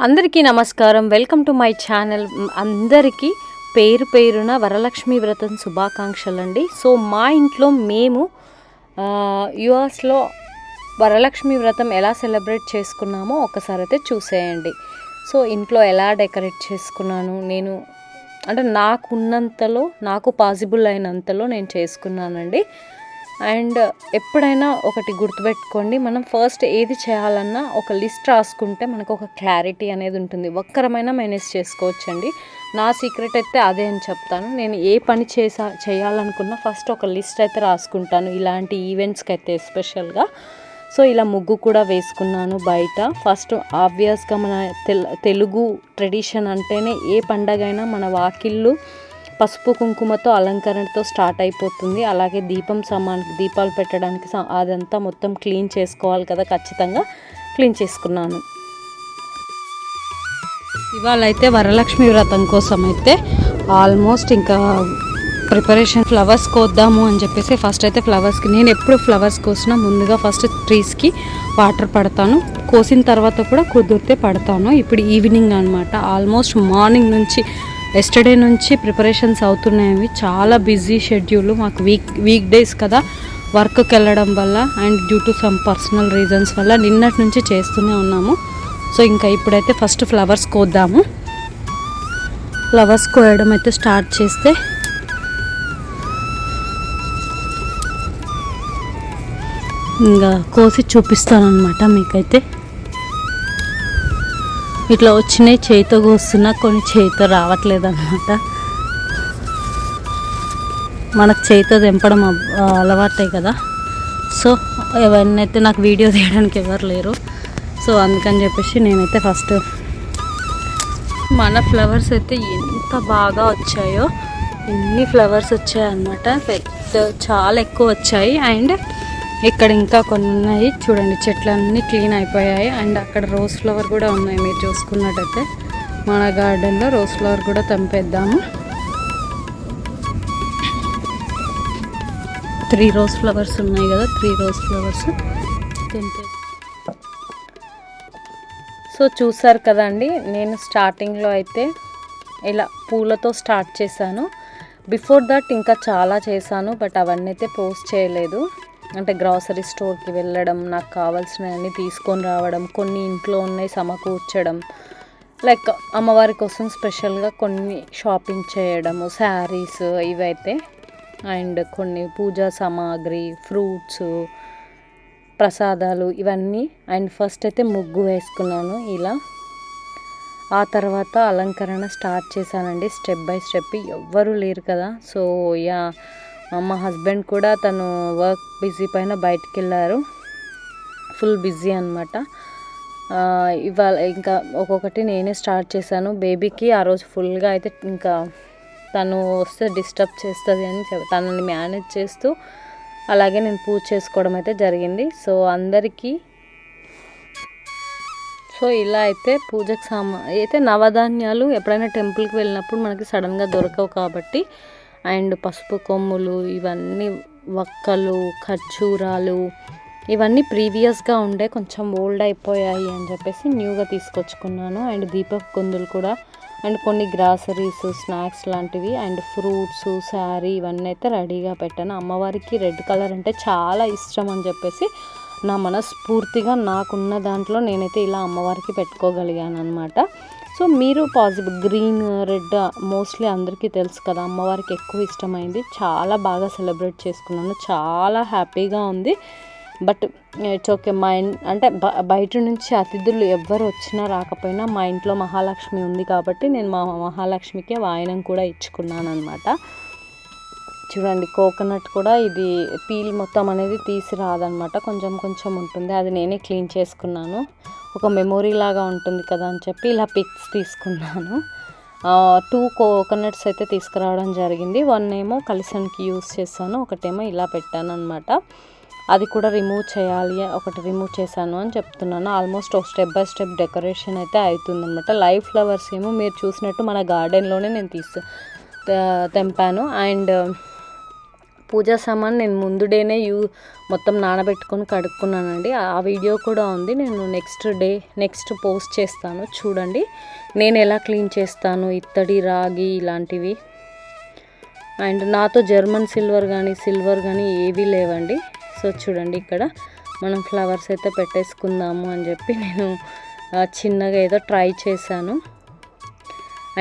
అందరికీ నమస్కారం. Welcome to my channel. అందరికీ పేరు పేరున వరలక్ష్మి వ్రతం శుభాకాంక్షలండి. సో మా ఇంట్లో మేము యుఎస్లో వరలక్ష్మి వ్రతం ఎలా సెలబ్రేట్ చేసుకున్నామో ఒకసారి అయితే చూసేయండి. సో ఇంట్లో ఎలా డెకరేట్ చేసుకున్నాను నేను అంటే నాకున్నంతలో, నాకు పాసిబుల్ అయినంతలో నేను చేసుకున్నానండి. అండ్ ఎప్పుడైనా ఒకటి గుర్తుపెట్టుకోండి, మనం ఫస్ట్ ఏది చేయాలన్నా ఒక లిస్ట్ రాసుకుంటే మనకు ఒక క్లారిటీ అనేది ఉంటుంది. ఒక్కరమైనా మేనేజ్ చేసుకోవచ్చండి. నా సీక్రెట్ అయితే అదే అని చెప్తాను. నేను ఏ పని చేయాలనుకున్నా ఫస్ట్ ఒక లిస్ట్ అయితే రాసుకుంటాను, ఇలాంటి ఈవెంట్స్కి అయితే ఎస్పెషల్గా. సో ఇలా ముగ్గు కూడా వేసుకున్నాను బయట. ఫస్ట్ ఆబ్వియస్గా మన తెలుగు ట్రెడిషన్ అంటేనే ఏ పండగ అయినా మన వాకిళ్ళు పసుపు కుంకుమతో అలంకరణతో స్టార్ట్ అయిపోతుంది. అలాగే దీపాలు పెట్టడానికి అదంతా మొత్తం క్లీన్ చేసుకోవాలి కదా, ఖచ్చితంగా క్లీన్ చేసుకున్నాను. ఇవాళ అయితే వరలక్ష్మి వ్రతం కోసం అయితే ఆల్మోస్ట్ ఇంకా ప్రిపరేషన్, ఫ్లవర్స్ కోద్దాము అని చెప్పేసి ఫస్ట్ అయితే ఫ్లవర్స్కి, నేను ఎప్పుడు ఫ్లవర్స్ కోసినా ముందుగా ఫస్ట్ ట్రీస్కి వాటర్ పడతాను. కోసిన తర్వాత కూడా కుదిరితే పడతాను. ఇప్పుడు ఈవినింగ్ అనమాట, ఆల్మోస్ట్ మార్నింగ్ నుంచి ఎస్టర్డే నుంచి ప్రిపరేషన్స్ అవుతున్నాయి. చాలా బిజీ షెడ్యూల్ మాకు, వీక్ డేస్ కదా, వర్క్కి వెళ్ళడం వల్ల and due to some personal reasons వల్ల నిన్నటి నుంచి చేస్తూనే ఉన్నాము. సో ఇంకా ఇప్పుడైతే ఫస్ట్ ఫ్లవర్స్ కోద్దాము. ఫ్లవర్స్ కోయడం అయితే స్టార్ట్ చేస్తే ఇంకా కోసి చూపిస్తాను అనమాట మీకైతే. ఇట్లా వచ్చినాయి, చేయితో కోస్తున్నా, కొన్ని చేయితో రావట్లేదు అనమాట. మనకు చేయితో తెంపడం అలవాటే కదా. సో ఎవరినైతే అయితే నాకు వీడియో తీయడానికి ఎవరు లేరు. సో అందుకని చెప్పేసి నేనైతే ఫస్ట్ మన ఫ్లవర్స్ అయితే ఎంత బాగా వచ్చాయో, ఎన్ని ఫ్లవర్స్ వచ్చాయన్నమాట, చాలా ఎక్కువ వచ్చాయి. అండ్ ఇక్కడ ఇంకా కొన్ని ఉన్నాయి చూడండి, చెట్లన్నీ క్లీన్ అయిపోయాయి. అండ్ అక్కడ రోజ్ ఫ్లవర్ కూడా ఉన్నాయి, మీరు చూసుకున్నట్టయితే మన గార్డెన్లో రోజ్ ఫ్లవర్ కూడా తెంపేద్దాము. 3 రోజ్ ఫ్లవర్స్ ఉన్నాయి కదా, 3 రోజ్ ఫ్లవర్స్ తెంపే. సో చూసారు కదండి, నేను స్టార్టింగ్లో అయితే ఇలా పూలతో స్టార్ట్ చేశాను. బిఫోర్ దట్ ఇంకా చాలా చేశాను, బట్ అవన్నీ అయితే పోస్ట్ చేయలేదు. అంటే గ్రాసరీ స్టోర్కి వెళ్ళడం, నాకు కావాల్సినవన్నీ తీసుకొని రావడం, కొన్ని ఇంట్లో ఉన్నాయి సమకూర్చడం, లైక్ అమ్మవారి కోసం స్పెషల్గా కొన్ని షాపింగ్ చేయడము, శారీస్ ఇవైతే, అండ్ కొన్ని పూజా సామాగ్రి, ఫ్రూట్స్, ప్రసాదాలు ఇవన్నీ. అండ్ ఫస్ట్ అయితే ముగ్గు వేసుకున్నాను ఇలా. ఆ తర్వాత అలంకరణ స్టార్ట్ చేశానండి, స్టెప్ బై స్టెప్. ఎవ్వరూ లేరు కదా, సో యా మా హస్బెండ్ కూడా తను వర్క్ బిజీ పైన బయటికి వెళ్ళారు, ఫుల్ బిజీ అనమాట. ఇవాళ ఇంకా ఒక్కొక్కటి నేనే స్టార్ట్ చేశాను. బేబీకి ఆ రోజు ఫుల్గా అయితే ఇంకా తను వస్తే డిస్టర్బ్ చేస్తుంది అని తనని మేనేజ్ చేస్తూ అలాగే నేను పూజ చేసుకోవడం అయితే జరిగింది. సో అందరికీ సో ఇలా అయితే పూజకు అయితే నవధాన్యాలు ఎప్పుడైనా టెంపుల్కి వెళ్ళినప్పుడు మనకి సడన్గా దొరకవు కాబట్టి, అండ్ పసుపు కొమ్ములు, ఇవన్నీ వక్కలు, ఖర్జూరాలు, ఇవన్నీ ప్రీవియస్గా ఉండే కొంచెం ఓల్డ్ అయిపోయాయి అని చెప్పేసి న్యూగా తీసుకొచ్చుకున్నాను. అండ్ దీపపు కుందులు కూడా, అండ్ కొన్ని గ్రాసరీస్, స్నాక్స్ లాంటివి, అండ్ ఫ్రూట్స్, శారీ, ఇవన్నీ అయితే రెడీగా పెట్టాను. అమ్మవారికి రెడ్ కలర్ అంటే చాలా ఇష్టం అని చెప్పేసి నా మనస్ఫూర్తిగా నాకున్న దాంట్లో నేనైతే ఇలా అమ్మవారికి పెట్టుకోగలిగాను అనమాట. సో మీరు పాసిబుల్ గ్రీన్, రెడ్ మోస్ట్లీ అందరికీ తెలుసు కదా, అమ్మవారికి ఎక్కువ ఇష్టమైంది. చాలా బాగా సెలబ్రేట్ చేసుకున్నాను, చాలా హ్యాపీగా ఉంది. But it's okay. మా అంటే బయట నుంచి అతిథులు ఎవ్వరు వచ్చినా రాకపోయినా మా ఇంట్లో మహాలక్ష్మి ఉంది కాబట్టి నేను మా మహాలక్ష్మికే వాయనం కూడా ఇచ్చుకున్నాను అనమాట. చూడండి, కోకోనట్ కూడా ఇది పీల్ మొత్తం అనేది తీసి రాదనమాట, కొంచెం కొంచెం ఉంటుంది. అది నేనే క్లీన్ చేసుకున్నాను, ఒక మెమొరీ లాగా ఉంటుంది కదా అని చెప్పి ఇలా పిక్స్ తీసుకున్నాను. 2 కోకోనట్స్ అయితే తీసుకురావడం జరిగింది. 1 ఏమో కలిసానికి యూస్ చేశాను, ఒకటేమో ఇలా పెట్టాను అనమాట. అది కూడా రిమూవ్ చేయాలి, ఒకటి రిమూవ్ చేశాను అని చెప్తున్నాను. ఆల్మోస్ట్ ఒక స్టెప్ బై స్టెప్ డెకరేషన్ అయితే అవుతుంది అనమాట. లైవ్ ఫ్లవర్స్ ఏమో మీరు చూసినట్టు మన గార్డెన్లోనే నేను తెంపాను. అండ్ పూజా సామాన్ నేను ముందు డేనే మొత్తం నానబెట్టుకొని కడుక్కున్నానండి. ఆ వీడియో కూడా ఉంది, నేను నెక్స్ట్ పోస్ట్ చేస్తాను చూడండి. నేను ఎలా క్లీన్ చేస్తాను ఇత్తడి రాగి ఇలాంటివి. అండ్ నాతో జర్మన్ సిల్వర్ కానీ ఏవీ లేవండి. సో చూడండి, ఇక్కడ మనం ఫ్లవర్స్ అయితే పెట్టేసుకుందాము అని చెప్పి నేను చిన్నగా ఏదో ట్రై చేశాను.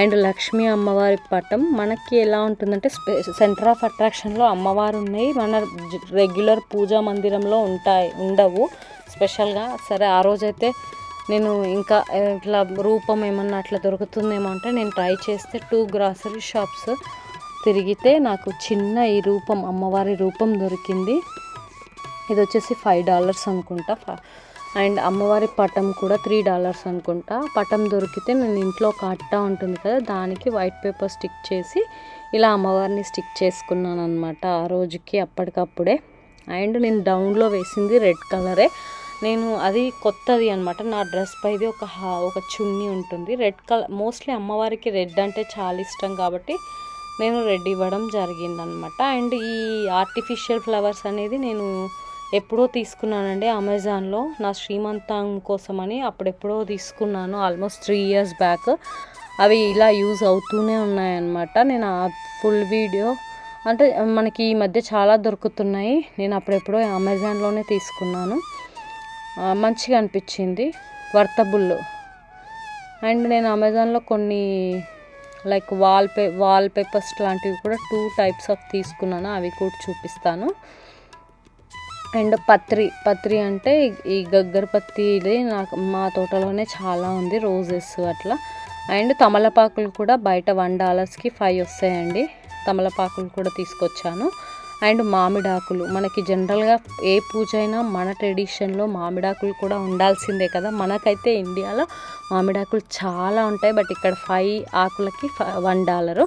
అండ్ లక్ష్మీ అమ్మవారి పటం మనకి ఎలా ఉంటుందంటే సెంటర్ ఆఫ్ అట్రాక్షన్లో అమ్మవారు ఉన్నాయి, మన రెగ్యులర్ పూజా మందిరంలో ఉండవు స్పెషల్గా. సరే ఆ రోజైతే నేను ఇంకా ఇట్లా రూపం ఏమన్నా అట్లా దొరుకుతుందేమో అంటే నేను ట్రై చేస్తే 2 గ్రాసరీ షాప్స్ తిరిగితే నాకు చిన్న ఈ రూపం అమ్మవారి రూపం దొరికింది. ఇది వచ్చేసి $5 అనుకుంటా. అండ్ అమ్మవారి పటం కూడా $3 అనుకుంటా. పటం దొరికితే నేను ఇంట్లో ఒక అట్ట ఉంటుంది కదా, దానికి వైట్ పేపర్ స్టిక్ చేసి ఇలా అమ్మవారిని స్టిక్ చేసుకున్నాను అనమాట ఆ రోజుకి అప్పటికప్పుడే. అండ్ నేను డౌన్లో వేసింది రెడ్ కలరే. నేను అది కొత్తది అనమాట, నా డ్రెస్ పైది ఒక చున్నీ ఉంటుంది రెడ్ కలర్. మోస్ట్లీ అమ్మవారికి రెడ్ అంటే చాలా ఇష్టం కాబట్టి నేను రెడ్ ఇవ్వడం జరిగిందనమాట. అండ్ ఈ ఆర్టిఫిషియల్ ఫ్లవర్స్ అనేది నేను ఎప్పుడో తీసుకున్నానండి అమెజాన్లో, నా శ్రీమంతం కోసమని అప్పుడెప్పుడో తీసుకున్నాను, ఆల్మోస్ట్ 3 years బ్యాక్. అవి ఇలా యూజ్ అవుతూనే ఉన్నాయన్నమాట. నేను ఆ ఫుల్ వీడియో అంటే మనకి ఈ మధ్య చాలా దొరుకుతున్నాయి, నేను అప్పుడెప్పుడో అమెజాన్లోనే తీసుకున్నాను. మంచిగా అనిపించింది, వర్తబుల్. అండ్ నేను అమెజాన్లో కొన్ని లైక్ వాల్ పేపర్స్ లాంటివి కూడా 2 types ఆఫ్ తీసుకున్నాను, అవి కూడా చూపిస్తాను. అండ్ పత్రి అంటే ఈ గగ్గరపత్తి, ఇది నాకు మా తోటలోనే చాలా ఉంది, రోజెస్ అట్లా. అండ్ తమలపాకులు కూడా బయట $1కి 5 వస్తాయండి, తమలపాకులు కూడా తీసుకొచ్చాను. అండ్ మామిడాకులు, మనకి జనరల్గా ఏ పూజ అయినా మన ట్రెడిషన్లో మామిడాకులు కూడా ఉండాల్సిందే కదా. మనకైతే ఇండియాలో మామిడాకులు చాలా ఉంటాయి, బట్ ఇక్కడ 5 ఆకులకి $1.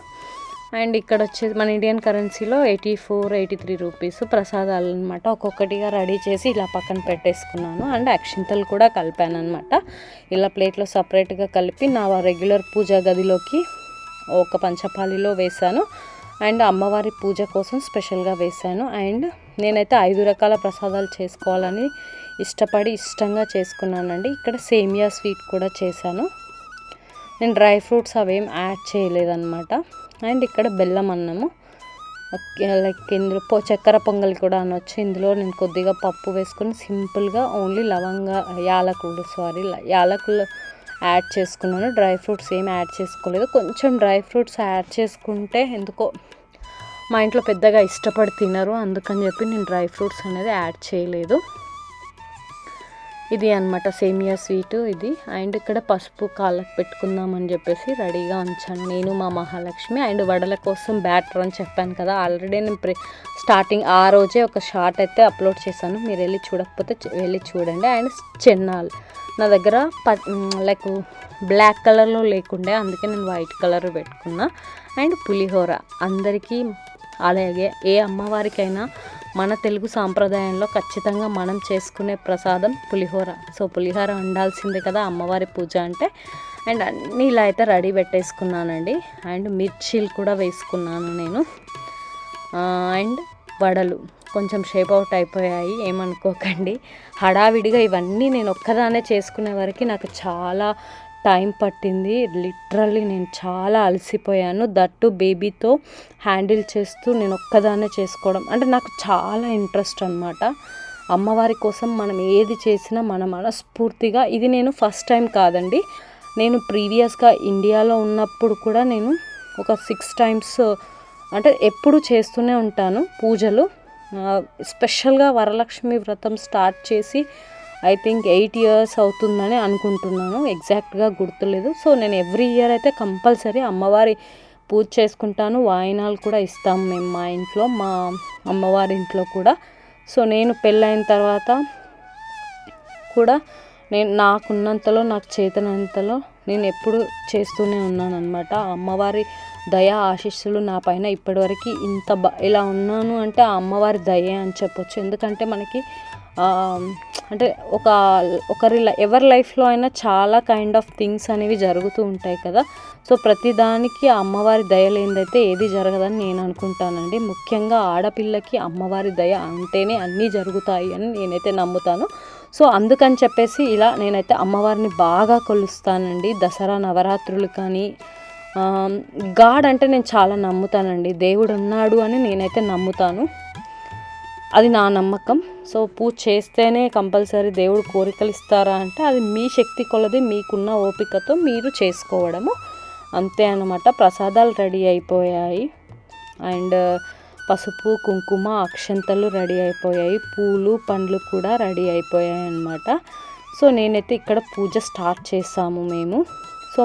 అండ్ ఇక్కడ వచ్చేసి మన ఇండియన్ కరెన్సీలో 83 రూపీస్ ప్రసాదాలు అనమాట. ఒక్కొక్కటిగా రెడీ చేసి ఇలా పక్కన పెట్టేసుకున్నాను. అండ్ అక్షింతలు కూడా కలిపాను అనమాట, ఇలా ప్లేట్లో సపరేట్గా కలిపి నా రెగ్యులర్ పూజా గదిలోకి ఒక పంచపాలిలో వేశాను. అండ్ అమ్మవారి పూజ కోసం స్పెషల్గా వేశాను. అండ్ నేనైతే 5 రకాల ప్రసాదాలు చేసుకోవాలని ఇష్టంగా చేసుకున్నానండి. ఇక్కడ సేమియా స్వీట్ కూడా చేశాను, నేను డ్రై ఫ్రూట్స్ అవేం యాడ్ చేయలేదన్నమాట. అండ్ ఇక్కడ బెల్లం అన్నము, లైక్ ఇందులో చక్కెర పొంగల్ కూడా అనొచ్చు. ఇందులో నేను కొద్దిగా పప్పు వేసుకొని సింపుల్గా ఓన్లీ యాలకులు యాడ్ చేసుకున్నాను. డ్రై ఫ్రూట్స్ ఏం యాడ్ చేసుకోలేదు. కొంచెం డ్రై ఫ్రూట్స్ యాడ్ చేసుకుంటే ఎందుకో మా ఇంట్లో పెద్దగా ఇష్టపడి తినరు, అందుకని చెప్పి నేను డ్రై ఫ్రూట్స్ అనేది యాడ్ చేయలేదు. ఇది అనమాట సేమియా స్వీటు ఇది. అండ్ ఇక్కడ పసుపు కాళ్ళకు పెట్టుకుందామని చెప్పేసి రెడీగా ఉంచాను నేను, మా మహాలక్ష్మి. అండ్ వడల కోసం బ్యాటర్ అని చెప్పాను కదా, ఆల్రెడీ నేను స్టార్టింగ్ ఆ రోజే ఒక షార్ట్ అయితే అప్లోడ్ చేశాను, మీరు వెళ్ళి చూడకపోతే వెళ్ళి చూడండి. అండ్ చెన్నాలు నా దగ్గర లైక్ బ్లాక్ కలర్లో లేకుండే, అందుకే నేను వైట్ కలర్ పెట్టుకున్నా. అండ్ పులిహోర అందరికీ, అలాగే ఏ అమ్మవారికైనా మన తెలుగు సాంప్రదాయంలో ఖచ్చితంగా మనం చేసుకునే ప్రసాదం పులిహోర. సో పులిహోర ఉండాల్సిందే కదా అమ్మవారి పూజ అంటే. అండ్ అన్నీ ఇలా అయితే రెడీ పెట్టేసుకున్నానండి. అండ్ మిర్చీలు కూడా వేసుకున్నాను నేను. అండ్ వడలు కొంచెం షేప్ అవుట్ అయిపోయాయి, ఏమనుకోకండి. హడావిడిగా ఇవన్నీ నేను ఒక్కదానే చేసుకునే వరకు నాకు చాలా టైం పట్టింది. లిటరల్లీ నేను చాలా అలసిపోయాను. దట్టు బేబీతో హ్యాండిల్ చేస్తూ నేను ఒక్కదాన్నే చేసుకోవడం అంటే నాకు చాలా ఇంట్రెస్ట్ అనమాట. అమ్మవారి కోసం మనం ఏది చేసినా మన మనస్ఫూర్తిగా, ఇది నేను ఫస్ట్ టైం కాదండి, నేను ప్రీవియస్గా ఇండియాలో ఉన్నప్పుడు కూడా నేను ఒక 6 times అంటే ఎప్పుడు చేస్తూనే ఉంటాను పూజలు. స్పెషల్గా వరలక్ష్మి వ్రతం స్టార్ట్ చేసి ఐ థింక్ 8 years అవుతుందని అనుకుంటున్నాను, ఎగ్జాక్ట్గా గుర్తులేదు. సో నేను ఎవ్రీ ఇయర్ అయితే కంపల్సరీ అమ్మవారి పూజ చేసుకుంటాను. వాయినాలు కూడా ఇస్తాము మేము మా ఇంట్లో, మా అమ్మవారి ఇంట్లో కూడా. సో నేను పెళ్ళైన తర్వాత కూడా నాకున్నంతలో, నాకు చేతనంతలో నేను ఎప్పుడు చేస్తూనే ఉన్నాను అనమాట. అమ్మవారి దయ ఆశీస్సులు నా పైన ఇప్పటివరకు ఇలా ఉన్నాను అంటే ఆ అమ్మవారి దయ అని చెప్పొచ్చు. ఎందుకంటే మనకి అంటే ఎవరి లైఫ్లో అయినా చాలా కైండ్ ఆఫ్ థింగ్స్ అనేవి జరుగుతూ ఉంటాయి కదా. సో ప్రతిదానికి అమ్మవారి దయ లేనిదైతే ఏది జరగదని నేను అనుకుంటానండి. ముఖ్యంగా ఆడపిల్లకి అమ్మవారి దయ ఉంటేనే అన్నీ జరుగుతాయి అని నేనైతే నమ్ముతాను. సో అందుకని చెప్పేసి ఇలా నేనైతే అమ్మవారిని బాగా కొలుస్తానండి. దసరా నవరాత్రులు కానీ గాడ్ అంటే నేను చాలా నమ్ముతానండి. దేవుడు ఉన్నాడు అని నేనైతే నమ్ముతాను, అది నా నమ్మకం. సో పూజ చేస్తేనే కంపల్సరీ దేవుడు కోరికలు ఇస్తారా అంటే అది మీ శక్తి కొలది మీకున్న ఓపికతో మీరు చేసుకోవడము అంతే అన్నమాట. ప్రసాదాలు రెడీ అయిపోయాయి అండ్ పసుపు కుంకుమ అక్షంతలు రెడీ అయిపోయాయి, పూలు పండ్లు కూడా రెడీ అయిపోయాయి అన్నమాట. సో నేనైతే ఇక్కడ పూజ స్టార్ట్ చేసాము మేము. సో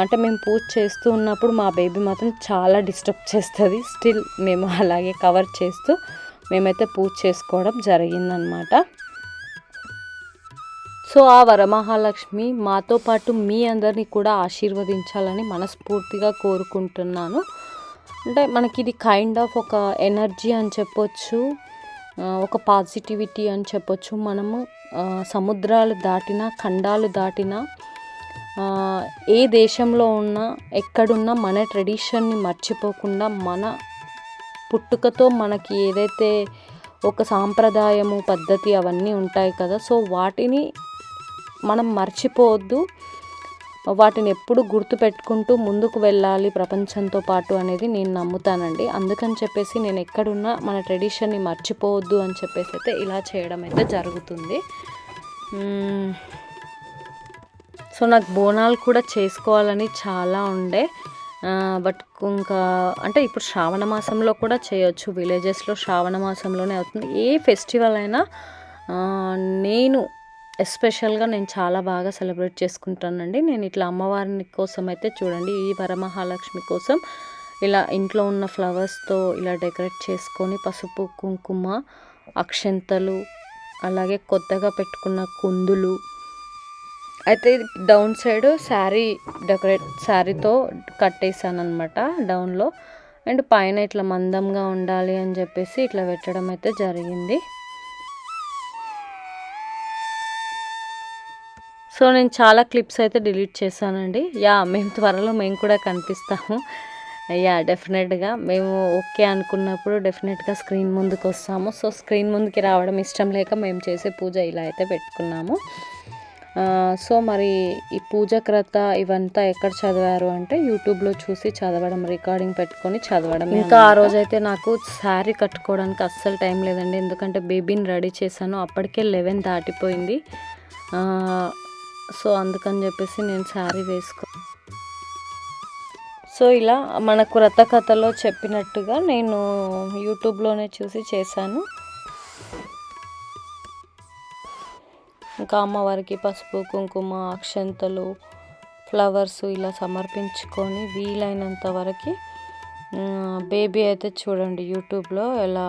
అంటే మేము పూజ చేస్తూ ఉన్నప్పుడు మా బేబీ మాత్రం చాలా డిస్టర్బ్ చేస్తుంది. స్టిల్ మేము అలాగే కవర్ చేస్తూ మేమైతే పూజ చేసుకోవడం జరిగిందనమాట. సో ఆ వరమహాలక్ష్మి మాతో పాటు మీ అందరినీ కూడా ఆశీర్వదించాలని మనస్ఫూర్తిగా కోరుకుంటున్నాను. అంటే మనకి ఇది కైండ్ ఆఫ్ ఒక ఎనర్జీ అని చెప్పొచ్చు, ఒక పాజిటివిటీ అని చెప్పొచ్చు. మనము సముద్రాలు దాటినా ఖండాలు దాటినా ఏ దేశంలో ఉన్నా ఎక్కడున్నా మన ట్రెడిషన్ని మర్చిపోకుండా మన పుట్టుకతో మనకి ఏదైతే ఒక సాంప్రదాయము పద్ధతి అవన్నీ ఉంటాయి కదా, సో వాటిని మనం మర్చిపోవద్దు, వాటిని ఎప్పుడు గుర్తుపెట్టుకుంటూ ముందుకు వెళ్ళాలి ప్రపంచంతో పాటు అనేది నేను నమ్ముతానండి. అందుకని చెప్పేసి నేను ఎక్కడున్నా మన ట్రెడిషన్ని మర్చిపోవద్దు అని చెప్పేసి అయితే ఇలా చేయడం అయితే జరుగుతుంది. సో నాకు బోనాలు కూడా చేసుకోవాలని చాలా ఉండే, బట్ ఇంకా అంటే ఇప్పుడు శ్రావణ మాసంలో కూడా చేయొచ్చు, విలేజెస్లో శ్రావణ మాసంలోనే అవుతుంది. ఏ ఫెస్టివల్ అయినా నేను ఎస్పెషల్గా నేను చాలా బాగా సెలబ్రేట్ చేసుకుంటానండి. నేను ఇట్లా అమ్మవారిని కోసం అయితే చూడండి, ఈ వరమహాలక్ష్మి కోసం ఇలా ఇంట్లో ఉన్న ఫ్లవర్స్తో ఇలా డెకరేట్ చేసుకొని పసుపు కుంకుమ అక్షంతలు అలాగే కొత్తగా పెట్టుకున్న కుందులు అయితే డౌన్ సైడ్ శారీతో కట్టేసాను అనమాట డౌన్లో. అండ్ పైన ఇట్లా మందంగా ఉండాలి అని చెప్పేసి ఇట్లా పెట్టడం అయితే జరిగింది. సో నేను చాలా క్లిప్స్ అయితే డిలీట్ చేశానండి. మేము త్వరలో మేము కూడా కనిపిస్తాము. డెఫినెట్గా మేము ఓకే అనుకున్నప్పుడు డెఫినెట్గా స్క్రీన్ ముందుకు వస్తాము. సో స్క్రీన్ ముందుకి రావడం ఇష్టం లేక మేము చేసే పూజ ఇలా అయితే పెట్టుకున్నాము. సో మరి ఈ పూజ క్రత ఇవంతా ఎక్కడ చదివారు అంటే యూట్యూబ్లో చూసి చదవడం, రికార్డింగ్ పెట్టుకొని చదవడం. ఇంకా ఆ రోజైతే నాకు శారీ కట్టుకోవడానికి అస్సలు టైం లేదండి, ఎందుకంటే బేబీని రెడీ చేశాను, అప్పటికే 11 దాటిపోయింది. సో అందుకని చెప్పేసి నేను శారీ సో ఇలా మనకు వ్రత కథలో చెప్పినట్టుగా నేను యూట్యూబ్లోనే చూసి చేశాను. ఇంకా అమ్మవారికి పసుపు కుంకుమ అక్షంతలు ఫ్లవర్స్ ఇలా సమర్పించుకొని వీలైనంత వరకు బేబీ అయితే చూడండి యూట్యూబ్లో ఎలా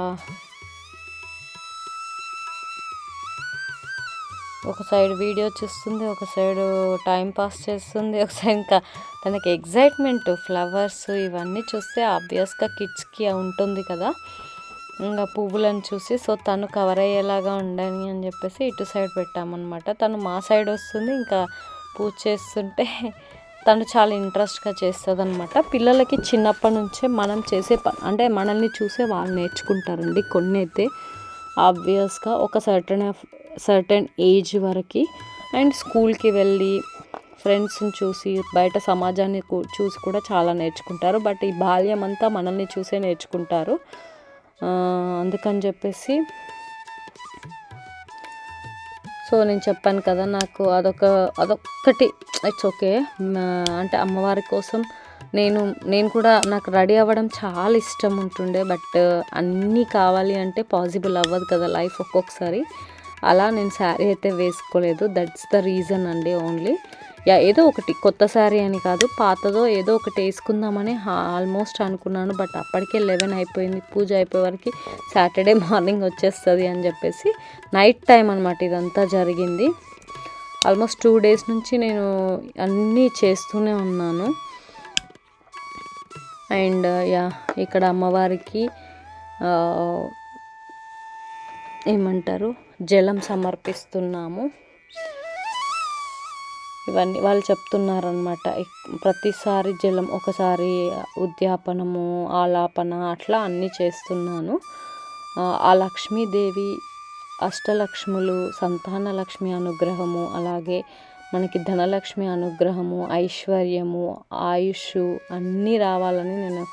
ఒక సైడ్ వీడియో చూస్తుంది, ఒక సైడ్ టైం పాస్ చేస్తుంది, ఒక సైడ్ ఇంకా తనకి ఎగ్జైట్మెంట్ ఫ్లవర్స్ ఇవన్నీ చూస్తే ఆబ్వియస్గా కిడ్స్కి ఉంటుంది కదా, ఇంకా పువ్వులను చూసి సో తను కవర్ అయ్యేలాగా ఉండని అని చెప్పేసి ఇటు సైడ్ పెట్టామన్నమాట. తను మా సైడ్ వస్తుంది, ఇంకా పూజ చేస్తుంటే తను చాలా ఇంట్రెస్ట్గా చేస్తుంది అనమాట. పిల్లలకి చిన్నప్పటి నుంచే మనం చేసే అంటే మనల్ని చూసే వాళ్ళు నేర్చుకుంటారండి కొన్ని అయితే ఆబ్వియస్గా ఒక సర్టెన్ ఏజ్ వరకు. అండ్ స్కూల్కి వెళ్ళి ఫ్రెండ్స్ని చూసి బయట సమాజాన్ని చూసి కూడా చాలా నేర్చుకుంటారు. బట్ ఈ బాల్యం అంతా మనల్ని చూసే నేర్చుకుంటారు. అందుకని చెప్పేసి సో నేను చెప్పాను కదా, నాకు అదొక్కటి ఇట్స్ ఓకే. అంటే అమ్మవారి కోసం నేను కూడా నాకు రెడీ అవ్వడం చాలా ఇష్టం ఉంటుండే, బట్ అన్నీ కావాలి అంటే పాసిబుల్ అవ్వదు కదా లైఫ్ ఒక్కొక్కసారి. అలా నేను శారీ అయితే వేసుకోలేదు, దట్స్ ద రీజన్ అండి ఓన్లీ. ఏదో ఒకటి కొత్త శారీ అని కాదు, పాతదో ఏదో ఒకటి వేసుకుందామని ఆల్మోస్ట్ అనుకున్నాను. బట్ అప్పటికే 11 అయిపోయింది, పూజ అయిపోయే వరకు సాటర్డే మార్నింగ్ వచ్చేస్తుంది అని చెప్పేసి నైట్ టైం అనమాట ఇదంతా జరిగింది. ఆల్మోస్ట్ 2 days నుంచి నేను అన్నీ చేస్తూనే ఉన్నాను. అండ్ ఇక్కడ అమ్మవారికి ఏమంటారు జలం సమర్పిస్తున్నాము. ఇవన్నీ వాళ్ళు చెప్తున్నారనమాట. ప్రతిసారి జలం, ఒకసారి ఉద్యాపనము, ఆలాపన, అట్లా అన్నీ చేస్తున్నాను. ఆ లక్ష్మీదేవి అష్టలక్ష్ములు, సంతాన లక్ష్మి అనుగ్రహము, అలాగే మనకి ధనలక్ష్మి అనుగ్రహము, ఐశ్వర్యము, ఆయుష్ అన్నీ రావాలని నేను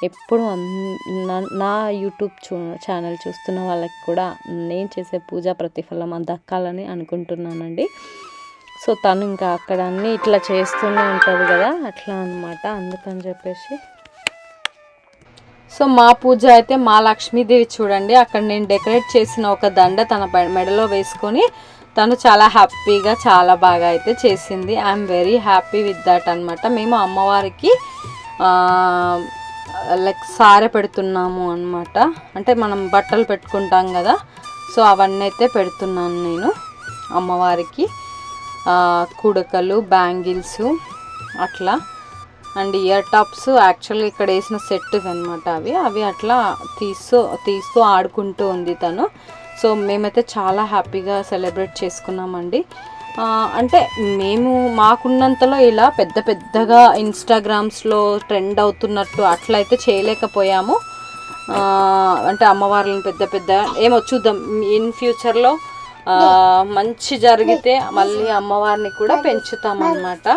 ఎప్పుడు నా యూట్యూబ్ ఛానల్ చూస్తున్న వాళ్ళకి కూడా నేను చేసే పూజా ప్రతిఫలం దక్కాలని అనుకుంటున్నానండి. సో తను ఇంకా అక్కడ అన్నీ ఇట్లా చేస్తూనే ఉంటుంది కదా, అట్లా అనమాట. అందుకని చెప్పేసి సో మా పూజ అయితే మా లక్ష్మీదేవి చూడండి, అక్కడ నేను డెకరేట్ చేసిన ఒక దండ తన మెడలో వేసుకొని తను చాలా హ్యాపీగా చాలా బాగా అయితే చేసింది. I'm very happy with that అనమాట. మేము అమ్మవారికి లైక్ సారె పెడుతున్నాము అనమాట. అంటే మనం బట్టలు పెట్టుకుంటాం కదా, సో అవన్నీ అయితే పెడుతున్నాను నేను అమ్మవారికి. కుడకలు, బ్యాంగిల్స్ అట్లా, అండ్ ఇయర్ టాప్స్. యాక్చువల్గా ఇక్కడ వేసిన సెట్ అనమాట అవి అట్లా తీస్తూ ఆడుకుంటూ ఉంది తను. సో మేమైతే చాలా హ్యాపీగా సెలబ్రేట్ చేసుకున్నామండి. అంటే మేము మాకున్నంతలో ఇలా పెద్దగా ఇన్స్టాగ్రామ్స్లో ట్రెండ్ అవుతున్నట్టు అట్లా అయితే చేయలేకపోయాము. అంటే అమ్మవార్లను పెద్ద ఏమో చూద్దాం, ఇన్ ఫ్యూచర్లో మంచి జరిగితే మళ్ళీ అమ్మవారిని కూడా పెంచుతామన్నమాట.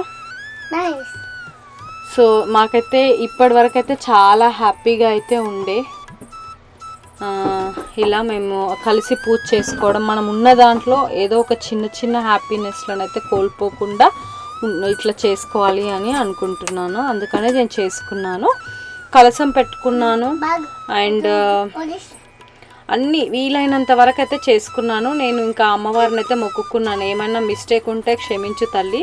సో మాకైతే ఇప్పటి వరకు అయితే చాలా హ్యాపీగా అయితే ఉండే. ఇలా మేము కలిసి పూజ చేసుకోవడం, మనం ఉన్న దాంట్లో ఏదో ఒక చిన్న హ్యాపీనెస్లోనైతే కోల్పోకుండా ఇట్లా చేసుకోవాలి అని అనుకుంటున్నాను. అందుకనే నేను చేసుకున్నాను, కలసం పెట్టుకున్నాను, అండ్ అన్నీ వీలైనంత వరకు అయితే చేసుకున్నాను. నేను ఇంకా అమ్మవారిని అయితే మొక్కుకున్నాను, ఏమైనా మిస్టేక్ ఉంటే క్షమించు తల్లి,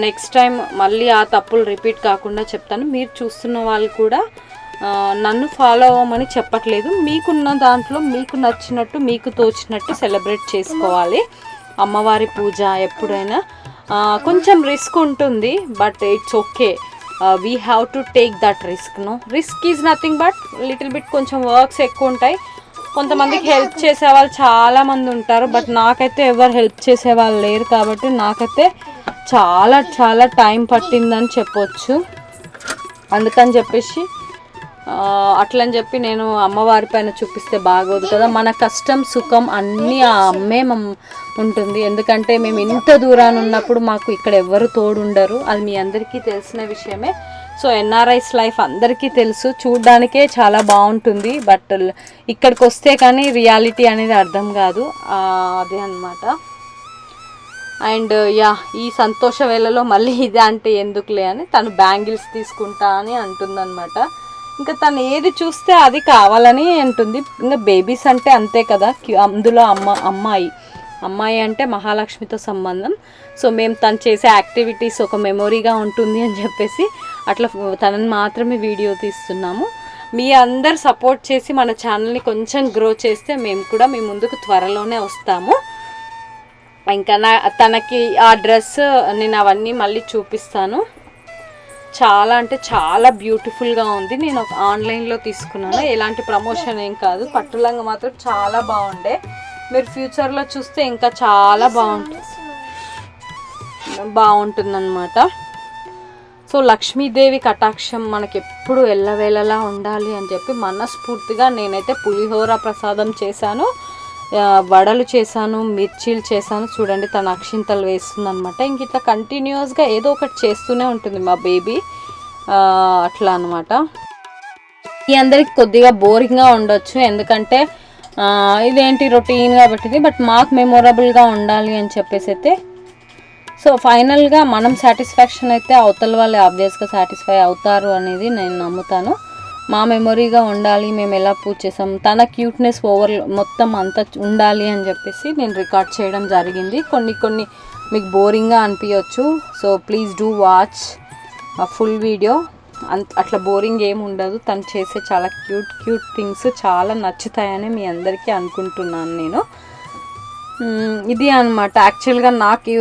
నెక్స్ట్ టైం మళ్ళీ ఆ తప్పులు రిపీట్ కాకుండా చెప్తాను. మీరు చూస్తున్న వాళ్ళు కూడా నన్ను ఫాలో అవ్వమని చెప్పట్లేదు, మీకున్న దాంట్లో మీకు నచ్చినట్టు మీకు తోచినట్టు సెలబ్రేట్ చేసుకోవాలి అమ్మవారి పూజ. ఎప్పుడైనా కొంచెం రిస్క్ ఉంటుంది, but it's okay, we have to take that risk. Risk is nothing but little bit కొంచెం వర్క్స్ ఎక్కువ ఉంటాయి. కొంతమందికి హెల్ప్ చేసే వాళ్ళు చాలామంది ఉంటారు, బట్ నాకైతే ఎవరు హెల్ప్ చేసే వాళ్ళు లేరు. కాబట్టి నాకైతే చాలా టైం పట్టిందని చెప్పొచ్చు. అందుకని చెప్పేసి అట్లని చెప్పి నేను అమ్మవారి పైన చూపిస్తే బాగోదు కదా. మన కష్టం సుఖం అన్నీ ఆ అమ్మే ఉంటుంది. ఎందుకంటే మేము ఇంత దూరాన్ని ఉన్నప్పుడు మాకు ఇక్కడ ఎవ్వరు తోడుండరు, అది మీ అందరికీ తెలిసిన విషయమే. సో ఎన్ఆర్ఐస్ లైఫ్ అందరికీ తెలుసు, చూడ్డానికే చాలా బాగుంటుంది, బట్ ఇక్కడికి వస్తే కానీ రియాలిటీ అనేది అర్థం కాదు. అదే అన్నమాట. అండ్ ఈ సంతోష వేళలో మళ్ళీ ఇదే అంటే ఎందుకులే అని తను బ్యాంగిల్స్ తీసుకుంటా అని అంటుందన్నమాట. ఇంకా తను ఏది చూస్తే అది కావాలని అంటుంది. ఇంకా బేబీస్ అంటే అంతే కదా, అందులో అమ్మాయి అంటే మహాలక్ష్మితో సంబంధం. సో మేము తను చేసే యాక్టివిటీస్ ఒక మెమొరీగా ఉంటుంది అని చెప్పేసి అట్లా తనని మాత్రమే వీడియో తీస్తున్నాము. మీ అందరు సపోర్ట్ చేసి మన ఛానల్ని కొంచెం గ్రో చేస్తే మేము కూడా మీ ముందుకు త్వరలోనే వస్తాము. ఇంకా తనకి ఆ డ్రెస్ నేను అవన్నీ మళ్ళీ చూపిస్తాను. చాలా అంటే చాలా బ్యూటిఫుల్గా ఉంది. నేను ఒక ఆన్లైన్లో తీసుకున్నాను, ఎలాంటి ప్రమోషన్ ఏం కాదు. పట్టులంగా మాత్రం చాలా బాగుండే, మీరు ఫ్యూచర్లో చూస్తే ఇంకా చాలా బాగుంటుందన్నమాట. సో లక్ష్మీదేవి కటాక్షం మనకి ఎప్పుడు ఎల్లవేళలా ఉండాలి అని చెప్పి మనస్ఫూర్తిగా నేనైతే పులిహోర ప్రసాదం చేశాను, వడలు చేశాను, మిర్చీలు చేశాను. చూడండి తన అక్షింతలు వేస్తుంది అనమాట. ఇంక ఇట్లా కంటిన్యూస్గా ఏదో ఒకటి చేస్తూనే ఉంటుంది మా బేబీ, అట్లా అనమాట. ఈ అందరికి కొద్దిగా బోరింగ్గా ఉండొచ్చు, ఎందుకంటే ఇదేంటి రొటీన్గా పెట్టింది, బట్ మాకు మెమొరబుల్గా ఉండాలి అని చెప్పేసి అయితే. సో ఫైనల్గా మనం సాటిస్ఫాక్షన్ అయితే అవతల వాళ్ళు ఆబ్వియస్గా సాటిస్ఫై అవుతారు అనేది నేను నమ్ముతాను. మా మెమొరీగా ఉండాలి, మేము ఎలా పూజ చేసాం, తన క్యూట్నెస్ మొత్తం అంతా ఉండాలి అని చెప్పేసి నేను రికార్డ్ చేయడం జరిగింది. కొన్ని మీకు బోరింగ్గా అనిపించవచ్చు, so please do watch full video. అట్లా బోరింగ్ ఏమి ఉండదు, తను చేసే చాలా క్యూట్ థింగ్స్ చాలా నచ్చుతాయని మీ అందరికీ అనుకుంటున్నాను నేను. ఇది అనమాట. యాక్చువల్గా నాకు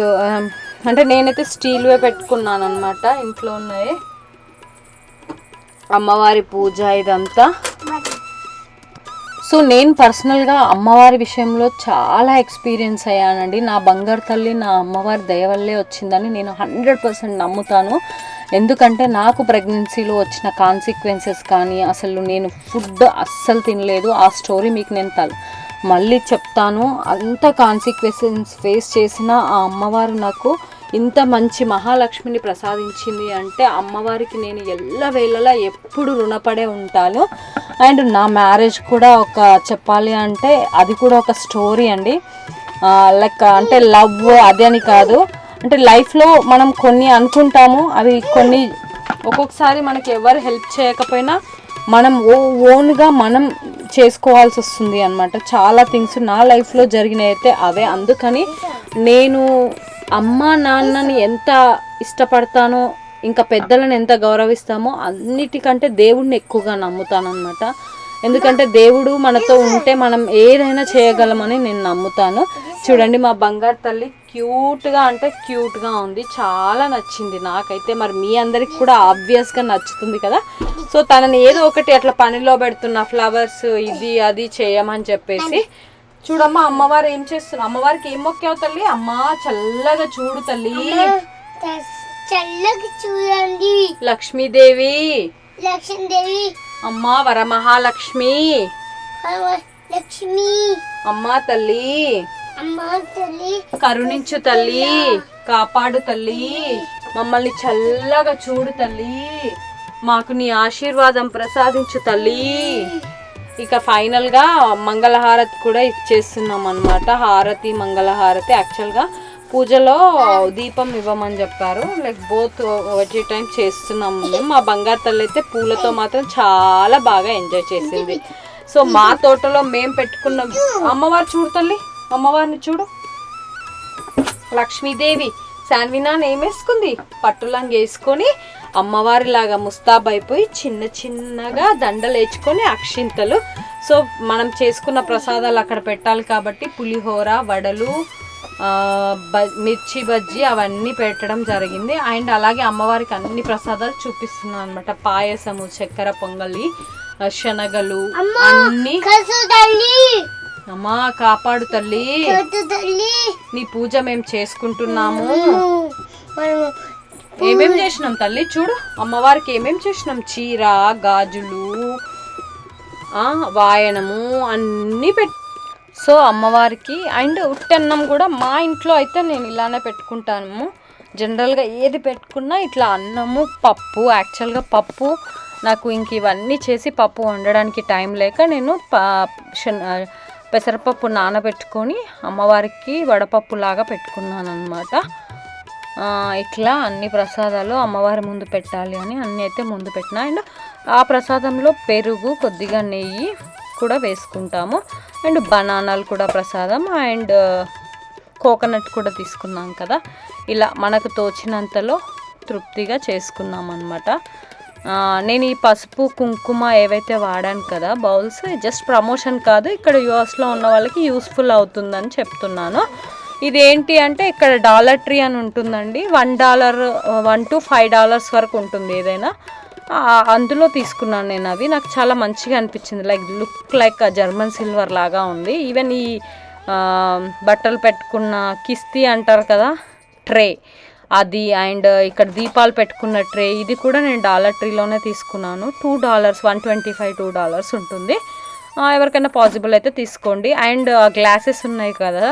అంటే నేనైతే స్టీల్వే పెట్టుకున్నాను అనమాట, ఇంట్లో ఉన్నాయి అమ్మవారి పూజ ఇదంతా. సో నేను పర్సనల్గా అమ్మవారి విషయంలో చాలా ఎక్స్పీరియన్స్ అయ్యానండి. నా బంగారు తల్లి నా అమ్మవారి దయ వల్లే వచ్చిందని నేను 100% నమ్ముతాను. ఎందుకంటే నాకు ప్రెగ్నెన్సీలో వచ్చిన కాన్సిక్వెన్సెస్ కానీ, అసలు నేను ఫుడ్ అస్సలు తినలేదు. ఆ స్టోరీ మీకు నేను మళ్ళీ చెప్తాను. అంత కాన్సిక్వెన్సెస్ ఫేస్ చేసిన ఆ అమ్మవారు నాకు ఇంత మంచి మహాలక్ష్మిని ప్రసాదించింది అంటే అమ్మవారికి నేను ఎల్లవేళలా ఎప్పుడు రుణపడే ఉంటాను. అండ్ నా మ్యారేజ్ కూడా ఒక చెప్పాలి అంటే అది కూడా ఒక స్టోరీ అండి. లైక్ అంటే లవ్ అదే అని కాదు, అంటే లైఫ్లో మనం కొన్ని అనుకుంటాము, అవి కొన్ని ఒక్కొక్కసారి మనకి ఎవరు హెల్ప్ చేయకపోయినా మనం ఓన్గా మనం చేసుకోవాల్సి వస్తుంది అనమాట. చాలా థింగ్స్ నా లైఫ్లో జరిగినాయి అయితే అవే. అందుకని నేను అమ్మ నాన్నని ఎంత ఇష్టపడతానో, ఇంకా పెద్దలను ఎంత గౌరవిస్తామో అన్నిటికంటే దేవుడిని ఎక్కువగా నమ్ముతాను అనమాట. ఎందుకంటే దేవుడు మనతో ఉంటే మనం ఏదైనా చేయగలమని నేను నమ్ముతాను. చూడండి మా బంగారు తల్లి క్యూట్గా అంటే క్యూట్గా ఉంది, చాలా నచ్చింది నాకైతే. మరి మీ అందరికి కూడా ఆబ్వియస్గా నచ్చుతుంది కదా. సో తనని ఏదో ఒకటి అట్లా పనిలో పెడుతున్నా, ఫ్లవర్స్ ఇది అది చేయమని చెప్పేసి. చూడమ్మా అమ్మవారు ఏం చేస్తున్నా, అమ్మవారికి ఏం మొక్కావు తల్లి? అమ్మా చల్లగా చూడు తల్లి, చల్లగా చూడండి. లక్ష్మీదేవి, లక్ష్మీదేవి, అమ్మా వరమహాలక్ష్మి, లక్ష్మి, అమ్మా తల్లి, అమ్మా తల్లి, కరుణించు తల్లి, కాపాడు తల్లి, మమ్మల్ని చల్లగా చూడు తల్లి, మాకు నీ ఆశీర్వాదం ప్రసాదించు తల్లి. ఇక ఫైనల్గా మంగళహారతి కూడా ఇచ్చేస్తున్నాం అనమాట. హారతి మంగళహారతి. యాక్చువల్గా పూజలో దీపం ఇవ్వమని చెప్పారు, లైక్ బోత్ ఎట్ టైం చేస్తున్నాము మేము. మా బంగారు తల్లి అయితే పూలతో మాత్రం చాలా బాగా ఎంజాయ్ చేసింది. సో మా తోటలో మేము పెట్టుకున్న అమ్మవారు చూడు తల్లి, అమ్మవారిని చూడు. లక్ష్మీదేవి శాన్వినాన్ ఏమేసుకుంది, పట్టులంగా వేసుకొని అమ్మవారిలాగా ముస్తాబ్ అయిపోయి చిన్న చిన్నగా దండలు వేసుకొని అక్షింతలు. సో మనం చేసుకున్న ప్రసాదాలు అక్కడ పెట్టాలి కాబట్టి పులిహోర, వడలు, మిర్చి బజ్జీ అవన్నీ పెట్టడం జరిగింది. అండ్ అలాగే అమ్మవారికి అన్ని ప్రసాదాలు చూపిస్తున్నాను అనమాట. పాయసము, చక్కెర పొంగలి, శనగలు అన్ని. అమ్మా కాపాడు తల్లి, నీ పూజ మేము చేసుకుంటున్నాము. ఏమేమి చేసినాం తల్లి చూడు, అమ్మవారికి ఏమేమి చేసినాం, చీర, గాజులు, వాయనము అన్నీ సో అమ్మవారికి. అండ్ ఉట్టన్నం కూడా మా ఇంట్లో అయితే నేను ఇలానే పెట్టుకుంటాను. జనరల్గా ఏది పెట్టుకున్నా ఇట్లా అన్నము, పప్పు. యాక్చువల్గా పప్పు నాకు ఇంక ఇవన్నీ చేసి పప్పు వండడానికి టైం లేక నేను పెసరపప్పు నానబెట్టుకొని అమ్మవారికి వడపప్పు లాగా పెట్టుకున్నాను అనమాట. ఇట్లా అన్ని ప్రసాదాలు అమ్మవారి ముందు పెట్టాలి అని అన్నీ అయితే ముందు పెట్టినా. అండ్ ఆ ప్రసాదంలో పెరుగు, కొద్దిగా నెయ్యి కూడా వేసుకుంటాము. అండ్ బనానాలు కూడా ప్రసాదం. అండ్ కోకోనట్ కూడా తీసుకున్నాం కదా. ఇలా మనకు తోచినంతలో తృప్తిగా చేసుకున్నాం అనమాట. నేను ఈ పసుపు, కుంకుమ ఏవైతే వాడాను కదా బౌల్స్, జస్ట్ ప్రమోషన్ కాదు, ఇక్కడ యూఎస్లో ఉన్న వాళ్ళకి యూస్ఫుల్ అవుతుందని చెప్తున్నాను. ఇదేంటి అంటే ఇక్కడ డాలర్ ట్రీ అని ఉంటుందండి. $1 to $5 వరకు ఉంటుంది ఏదైనా. అందులో తీసుకున్నాను నేను అవి. నాకు చాలా మంచిగా అనిపించింది. లుక్ లైక్ జర్మన్ సిల్వర్ లాగా ఉంది. ఈవెన్ ఈ బట్టలు పెట్టుకున్న కిస్తీ అంటారు కదా ట్రే అది, అండ్ ఇక్కడ దీపాలు పెట్టుకున్న ట్రే, ఇది కూడా నేను డాలర్ ట్రీలోనే తీసుకున్నాను. $2, $1.25 ఉంటుంది. ఎవరికైనా పాసిబుల్ అయితే తీసుకోండి. అండ్ గ్లాసెస్ ఉన్నాయి కదా,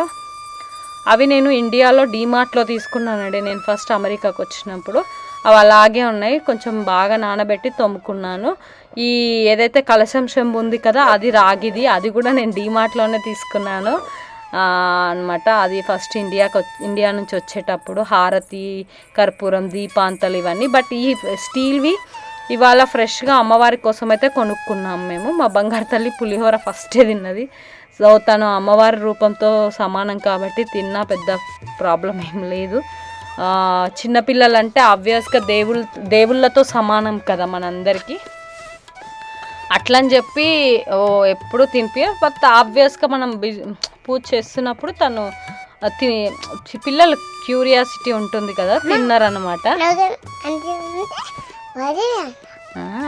అవి నేను ఇండియాలో డీమార్ట్లో తీసుకున్నానండి. నేను ఫస్ట్ అమెరికాకు వచ్చినప్పుడు అవి అలాగే ఉన్నాయి. కొంచెం బాగా నానబెట్టి తోముకున్నాను. ఈ ఏదైతే కలశం చెంబు ఉంది కదా అది రాగిది, అది కూడా నేను డీమార్ట్లోనే తీసుకున్నాను అనమాట. అది ఫస్ట్ ఇండియా నుంచి వచ్చేటప్పుడు హారతి, కర్పూరం, దీపాంతలు ఇవన్నీ. బట్ ఈ స్టీల్వి ఇవాళ ఫ్రెష్గా అమ్మవారి కోసం అయితే కొనుక్కున్నాం మేము. మా బంగారు తల్లి పులిహోర ఫస్టే తిన్నది. సో తను అమ్మవారి రూపంతో సమానం కాబట్టి తిన్నా పెద్ద ప్రాబ్లం ఏం లేదు. చిన్నపిల్లలంటే ఆబ్వియస్గా దేవుళ్ళతో సమానం కదా మనందరికీ. అట్లని చెప్పి ఎప్పుడు తినిపి, బట్ ఆబ్వియస్గా మనం పూజ చేస్తున్నప్పుడు తను పిల్లల క్యూరియాసిటీ ఉంటుంది కదా, తిన్నారనమాట.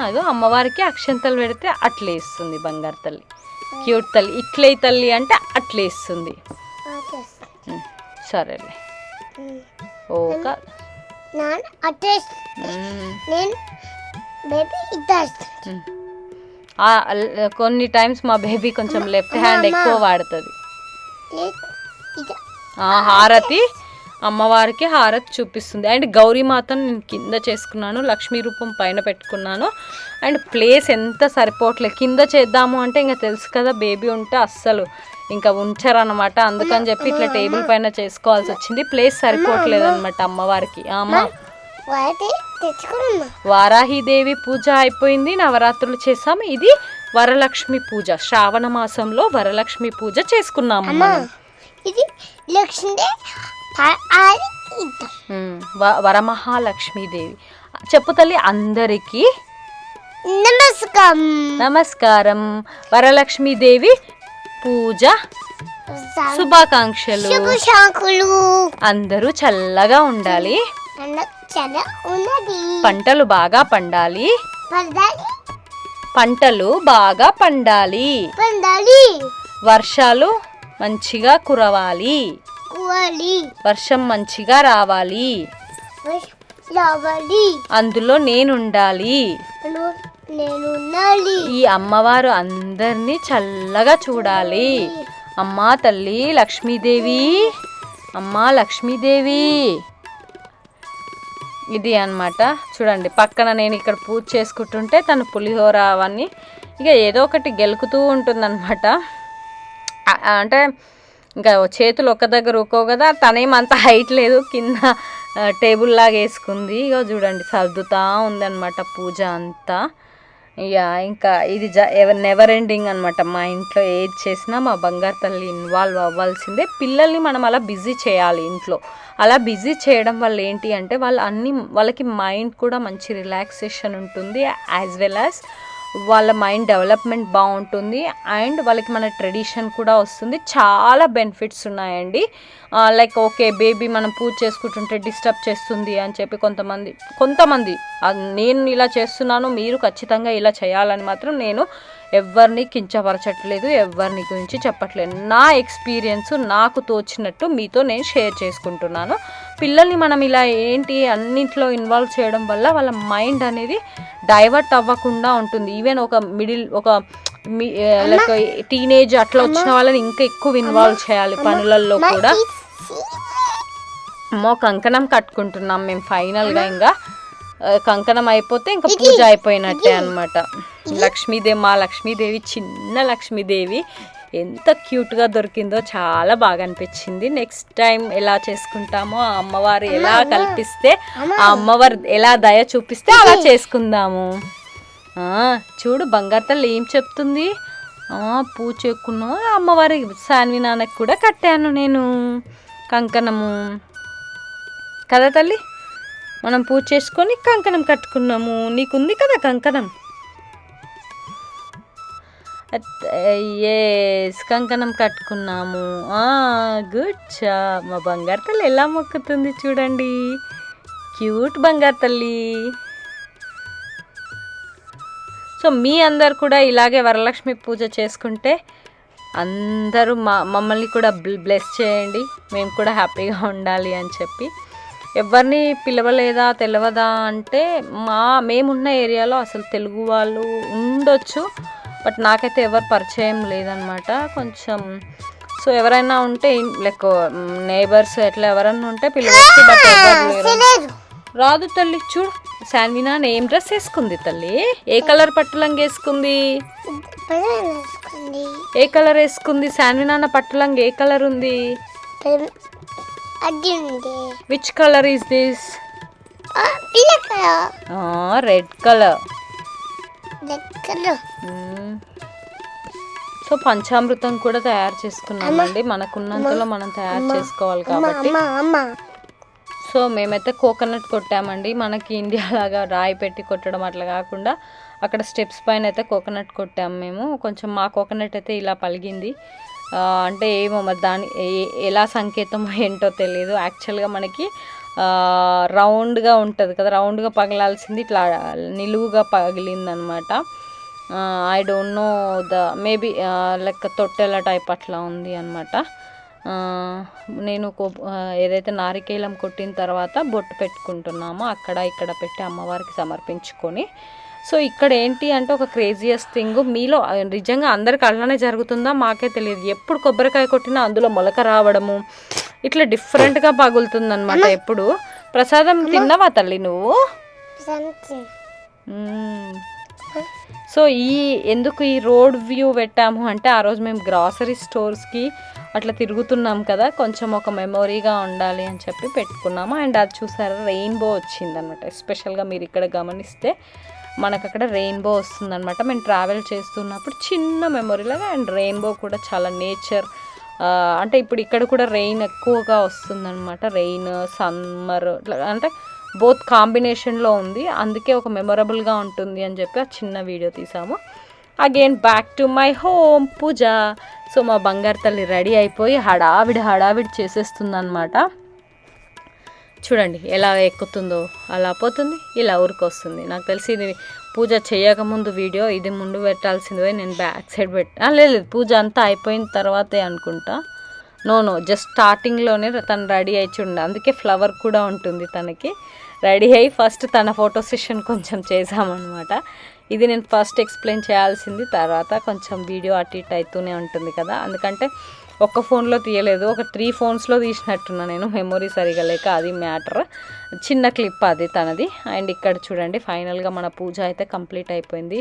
అదో అమ్మవారికి అక్షంతలు పెడితే అట్లా వేస్తుంది బంగారు తల్లి. క్యూట్ తల్లి. ఇట్లే తల్లి అంటే అట్లే ఇస్తుంది. సరేలే. ఓక నేను అడ్రస్ నేను బేబీ ఇద్దరు కొన్ని టైమ్స్ మా బేబీ కొంచెం లెఫ్ట్ హ్యాండ్ ఎక్కువ వాడుతుంది. హారతి అమ్మవారికి హారతి చూపిస్తుంది. అండ్ గౌరీమాతను నేను కింద చేసుకున్నాను, లక్ష్మీ రూపం పైన పెట్టుకున్నాను. అండ్ ప్లేస్ ఎంత సరిపోవట్లేదు, కింద చేద్దాము అంటే ఇంకా తెలుసు కదా బేబీ ఉంటే అస్సలు ఇంకా ఉంచారనమాట. అందుకని చెప్పి ఇట్లా టేబుల్ పైన చేసుకోవాల్సి వచ్చింది. ప్లేస్ సరిపోవట్లేదు అనమాట అమ్మవారికి. అమ్మ వారాహిదేవి పూజ అయిపోయింది, నవరాత్రులు చేసాము. ఇది వరలక్ష్మి పూజ, శ్రావణ మాసంలో వరలక్ష్మి పూజ చేసుకున్నాము మనం. ఇది లక్ష్మీ వరమహాలక్ష్మీదేవి. చెప్పు తల్లి అందరికీ నమస్కారం. నమస్కారం. వరలక్ష్మీదేవి పూజ శుభాకాంక్షలు. అందరూ చల్లగా ఉండాలి, పంటలు బాగా పండాలి, పంటలు బాగా పండాలి, వర్షాలు మంచిగా కురవాలి, వర్షం మంచిగా రావాలి, అందులో నేనుండాలి. ఈ అమ్మవారు అందరినీ చల్లగా చూడాలి. అమ్మా తల్లి లక్ష్మీదేవి, అమ్మా లక్ష్మీదేవి. ఇది అన్నమాట. చూడండి పక్కన నేను ఇక్కడ పూజ చేసుకుంటుంటే తను పులిహోర అవన్నీ ఇక ఏదో ఒకటి గెలుకుతూ ఉంటుందన్నమాట. అంటే ఇంకా చేతులు ఒక దగ్గర ఊకో కదా, తనేమంత హైట్ లేదు, కింద టేబుల్ లాగా వేసుకుంది. ఇక చూడండి సర్దుతా ఉందన్నమాట పూజ అంతా. ఇక ఇంకా ఇది నెవర్ ఎండింగ్ అనమాట. మా ఇంట్లో ఏది చేసినా మా బంగారు తల్లి ఇన్వాల్వ్ అవ్వాల్సిందే. పిల్లల్ని మనం అలా బిజీ చేయాలి ఇంట్లో. అలా బిజీ చేయడం వల్ల ఏంటి అంటే వాళ్ళకి మైండ్ కూడా మంచి రిలాక్సేషన్ ఉంటుంది, యాజ్ వెల్ యాజ్ వాళ్ళ మైండ్ డెవలప్మెంట్ బాగుంటుంది. అండ్ వాళ్ళకి మన ట్రెడిషన్ కూడా వస్తుంది. చాలా బెనిఫిట్స్ ఉన్నాయండి. లైక్ ఓకే బేబీ మనం పూజ చేసుకుంటుంటే డిస్టర్బ్ చేస్తుంది అని చెప్పి కొంతమంది నేను ఇలా చేస్తున్నాను, మీరు ఖచ్చితంగా ఇలా చేయాలని మాత్రం నేను ఎవరిని కించపరచట్లేదు, ఎవరిని గురించి చెప్పట్లేదు. నా ఎక్స్పీరియన్స్ నాకు తోచినట్టు మీతో నేను షేర్ చేసుకుంటున్నాను. పిల్లల్ని మనం ఇలా అన్నింటిలో ఇన్వాల్వ్ చేయడం వల్ల వాళ్ళ మైండ్ అనేది డైవర్ట్ అవ్వకుండా ఉంటుంది. ఈవెన్ లైక్ టీనేజ్ అట్లా వచ్చిన వాళ్ళని ఇంకా ఎక్కువ ఇన్వాల్వ్ చేయాలి పనులలో కూడా. కంకణం కట్టుకుంటున్నాం మేము ఫైనల్గా. ఇంకా కంకణం అయిపోతే ఇంకా పూజ అయిపోయినట్టే అనమాట. మా లక్ష్మీదేవి చిన్న లక్ష్మీదేవి ఎంత క్యూట్గా దొరికిందో చాలా బాగా అనిపించింది. నెక్స్ట్ టైం ఎలా చేసుకుంటామో, ఆ అమ్మవారు ఎలా కల్పిస్తే, ఆ అమ్మవారు ఎలా దయ చూపిస్తే అలా చేసుకుందాము. చూడు బంగారు తల్లి ఏం చెప్తుంది. పూజ చేసుకున్నాము, అమ్మవారి సాన్వి నాన్నకి కూడా కట్టాను నేను కంకణము కదా తల్లి. మనం పూజ చేసుకొని కంకణం కట్టుకున్నాము. నీకుంది కదా కంకణం. కంకణం కట్టుకున్నాము. గుడ్ చా. మా బంగారు తల్లి ఎలా మొక్కుతుంది చూడండి, క్యూట్ బంగారు తల్లి. సో మీ అందరు కూడా ఇలాగే వరలక్ష్మి పూజ చేసుకుంటే అందరూ మమ్మల్ని కూడా బ్లెస్ చేయండి, మేము కూడా హ్యాపీగా ఉండాలి అని చెప్పి. ఎవరిని పిలవలేదా తెలియదా అంటే మేమున్న ఏరియాలో అసలు తెలుగు వాళ్ళు ఉండొచ్చు, బట్ నాకైతే ఎవరు పరిచయం లేదనమాట కొంచెం. సో ఎవరైనా ఉంటే లైక్ నేబర్స్ ఎట్లా ఎవరైనా ఉంటే పిలవచ్చు, బట్ ఎవరు లేరు. రాదు తల్లి. చూడు శాన్వినా ఏం డ్రెస్ వేసుకుంది తల్లి, ఏ కలర్ పట్టులంగ వేసుకుంది, ఏ కలర్ వేసుకుంది శాన్వినా పట్టులంగ ఏ కలర్ ఉంది, which colour is this, red colour. So panchamrutham కూడా తయారు చేసుకున్నామండి, మనకున్నంతలో మనం తయారు చేసుకోవాలి కాబట్టి. సో మేమైతే కోకోనట్ కొట్టామండి. మనకి ఇండియా లాగా రాయి పెట్టి కొట్టడం అట్లా కాకుండా అక్కడ స్టెప్స్ పైన అయితే కోకోనట్ కొట్టాము మేము. కొంచెం మా కోకోనట్ అయితే ఇలా పలిగింది. అంటే ఏమో మరి దాని ఎలా సంకేతం ఏంటో తెలియదు. యాక్చువల్గా మనకి రౌండ్గా ఉంటుంది కదా, రౌండ్గా పగలాల్సింది ఇట్లా నిలువుగా పగిలిందనమాట. I don't know maybe like తొట్టెల టైప్ అట్లా ఉంది అనమాట. నేను ఏదైతే నారికేలం కొట్టిన తర్వాత బొట్టు పెట్టుకుంటున్నామో అక్కడ ఇక్కడ పెట్టి అమ్మవారికి సమర్పించుకొని. సో ఇక్కడ ఏంటి అంటే ఒక క్రేజియస్ట్ థింగ్, మీలో నిజంగా అందరికి అలానే జరుగుతుందా మాకే తెలియదు. ఎప్పుడు కొబ్బరికాయ కొట్టినా అందులో మొలక రావడము ఇట్లా డిఫరెంట్గా పగులుతుందనమాట. ఎప్పుడు ప్రసాదం తిన్నావా తల్లి నువ్వు? సో ఎందుకు ఈ రోడ్ వ్యూ పెట్టాము అంటే ఆ రోజు మేము గ్రాసరీ స్టోర్స్కి అట్లా తిరుగుతున్నాం కదా, కొంచెం ఒక మెమొరీగా ఉండాలి అని చెప్పి పెట్టుకున్నాము. అండ్ అది చూసారా రెయిన్బో వచ్చిందనమాట. ఎస్పెషల్గా మీరు ఇక్కడ గమనిస్తే మనకు అక్కడ రెయిన్బో వస్తుందన్నమాట. మేము ట్రావెల్ చేస్తున్నప్పుడు చిన్న మెమొరీలాగా. అండ్ రెయిన్బో కూడా చాలా నేచర్, అంటే ఇప్పుడు ఇక్కడ కూడా రెయిన్ ఎక్కువగా వస్తుందన్నమాట. రెయిన్ సమ్మర్ అంటే బోత్ కాంబినేషన్లో ఉంది, అందుకే ఒక మెమొరబుల్గా ఉంటుంది అని చెప్పి ఆ చిన్న వీడియో తీసాము. Again back to my home pooja. So మా బంగారు తల్లి రెడీ అయిపోయి హడావిడి చేసేస్తుంది అనమాట. చూడండి ఎలా ఎక్కుతుందో, అలా పోతుంది, ఇలా ఊరికి వస్తుంది. నాకు తెలిసి ఇది పూజ చేయకముందు వీడియో, ఇది ముందు పెట్టాల్సింది పోయి నేను బ్యాక్ సైడ్ లేదు పూజ అంతా అయిపోయిన తర్వాతే అనుకుంటా. నో జస్ట్ స్టార్టింగ్లోనే తను రెడీ అయి చూడండి, అందుకే ఫ్లవర్ కూడా ఉంటుంది తనకి. రెడీ అయ్యి ఫస్ట్ తన ఫోటో సెషన్ కొంచెం చేసామన్నమాట. ఇది నేను ఫస్ట్ ఎక్స్ప్లెయిన్ చేయాల్సింది, తర్వాత కొంచెం వీడియో అటు ఇటు అవుతూనే ఉంటుంది కదా, అందుకంటే ఒక్క ఫోన్లో తీయలేదు, ఒక 3 ఫోన్స్లో తీసినట్టున్నా నేను, మెమొరీ సరిగా లేక, అది మ్యాటర్. చిన్న క్లిప్ అది తనది. అండ్ ఇక్కడ చూడండి ఫైనల్గా మన పూజ అయితే కంప్లీట్ అయిపోయింది.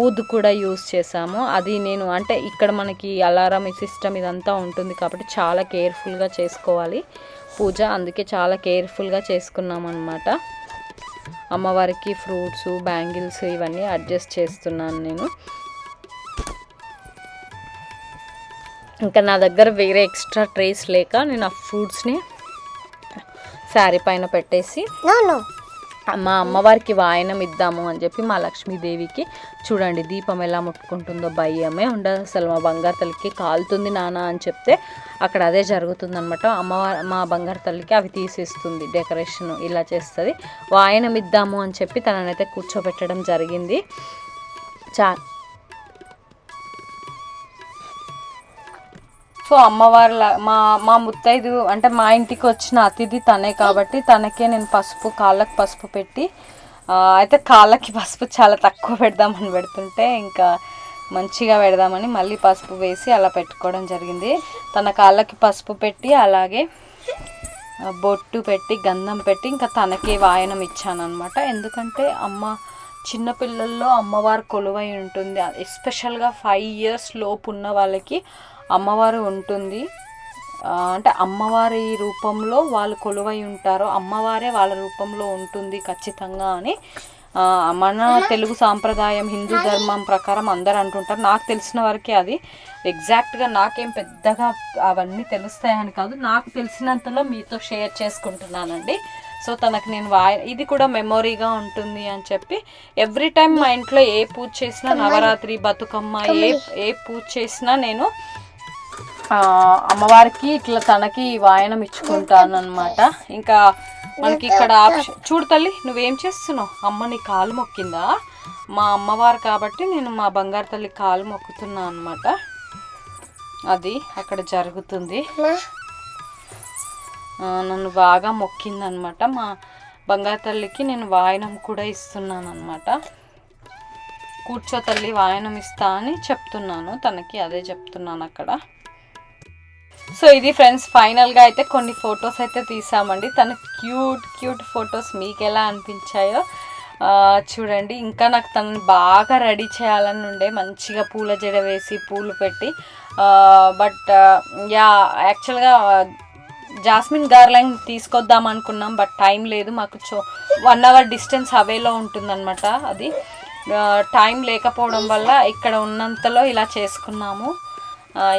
ఊద్ కూడా యూస్ చేసాము. అది నేను అంటే ఇక్కడ మనకి అలారం సిస్టమ్ ఇదంతా ఉంటుంది కాబట్టి చాలా కేర్ఫుల్గా చేసుకోవాలి పూజ, అందుకే చాలా కేర్ఫుల్గా చేసుకున్నాం అన్నమాట. అమ్మవారికి ఫ్రూట్స్, బ్యాంగిల్స్ ఇవన్నీ అడ్జస్ట్ చేస్తున్నాను నేను. ఇంకా నా దగ్గర వేరే ఎక్స్ట్రా ట్రేస్ లేక నేను ఆ ఫ్రూట్స్ని శారీ పైన పెట్టేసి మా అమ్మవారికి వాయనం ఇద్దాము అని చెప్పి మా లక్ష్మీదేవికి చూడండి దీపం ఎలా ముట్టుకుంటుందో భయమే ఉండదు అసలు. మా బంగారు తల్లికి కాలుతుంది నాన్న అని చెప్తే అక్కడ అదే జరుగుతుంది అనమాట. మా బంగారు తల్లికి అవి తీసేస్తుంది, డెకరేషన్ ఇలా చేస్తుంది. వాయనం ఇద్దాము అని చెప్పి తననైతే కూర్చోబెట్టడం జరిగింది. సో అమ్మవారి మా ముత్తైదు అంటే మా ఇంటికి వచ్చిన అతిథి తనే కాబట్టి తనకే నేను కాళ్ళకి పసుపు పెట్టి, అయితే కాళ్ళకి పసుపు చాలా తక్కువ పెడదామని పెడుతుంటే ఇంకా మంచిగా పెడదామని మళ్ళీ పసుపు వేసి అలా పెట్టుకోవడం జరిగింది. తన కాళ్ళకి పసుపు పెట్టి అలాగే బొట్టు పెట్టి గంధం పెట్టి ఇంకా తనకి వాయనం ఇచ్చానమాట. ఎందుకంటే చిన్నపిల్లల్లో అమ్మవారు కొలువై ఉంటుంది, ఎస్పెషల్గా 5 years లోపు ఉన్న వాళ్ళకి అమ్మవారు ఉంటుంది. అంటే అమ్మవారి రూపంలో వాళ్ళు కొలువై ఉంటారో అమ్మవారే వాళ్ళ రూపంలో ఉంటుంది ఖచ్చితంగా అని మన తెలుగు సాంప్రదాయం, హిందూ ధర్మం ప్రకారం అందరు అంటుంటారు. నాకు తెలిసిన వరకే అది. ఎగ్జాక్ట్గా నాకేం పెద్దగా అవన్నీ తెలుస్తాయని కాదు, నాకు తెలిసినంతలో మీతో షేర్ చేసుకుంటున్నానండి. సో తనకు నేను ఇది కూడా మెమొరీగా ఉంటుంది అని చెప్పి ఎవ్రీ టైం మా ఇంట్లో ఏ పూజ చేసినా, నవరాత్రి, బతుకమ్మ, ఏ పూజ చేసినా నేను అమ్మవారికి ఇట్లా తనకి వాయనం ఇచ్చుకుంటాను అనమాట. ఇంకా మనకి ఇక్కడ ఆప్షన్ చూడు తల్లి, నువ్వేం చేస్తున్నావు? అమ్మ నీ కాలు మొక్కిందా? మా అమ్మవారు కాబట్టి నేను మా బంగారు తల్లి కాలు మొక్కుతున్నా అనమాట. అది అక్కడ జరుగుతుంది. నన్ను బాగా మొక్కిందనమాట. మా బంగారు తల్లికి నేను వాయనం కూడా ఇస్తున్నాను అనమాట. కూర్చో తల్లి వాయనం ఇస్తా అని చెప్తున్నాను తనకి, అదే చెప్తున్నాను అక్కడ. సో ఇది ఫ్రెండ్స్ ఫైనల్గా అయితే కొన్ని ఫొటోస్ అయితే తీసామండి. తన క్యూట్ ఫొటోస్ మీకు ఎలా అనిపించాయో చూడండి. ఇంకా నాకు తనని బాగా రెడీ చేయాలని ఉండే, మంచిగా పూల జడ వేసి పూలు పెట్టి, బట్ యాక్చువల్గా జాస్మిన్ గార్లైన్ తీసుకొద్దాం అనుకున్నాం, బట్ టైం లేదు మాకు. 1 hour డిస్టెన్స్ అవేలో ఉంటుందన్నమాట. అది టైం లేకపోవడం వల్ల ఇక్కడ ఉన్నంతలో ఇలా చేసుకున్నాము.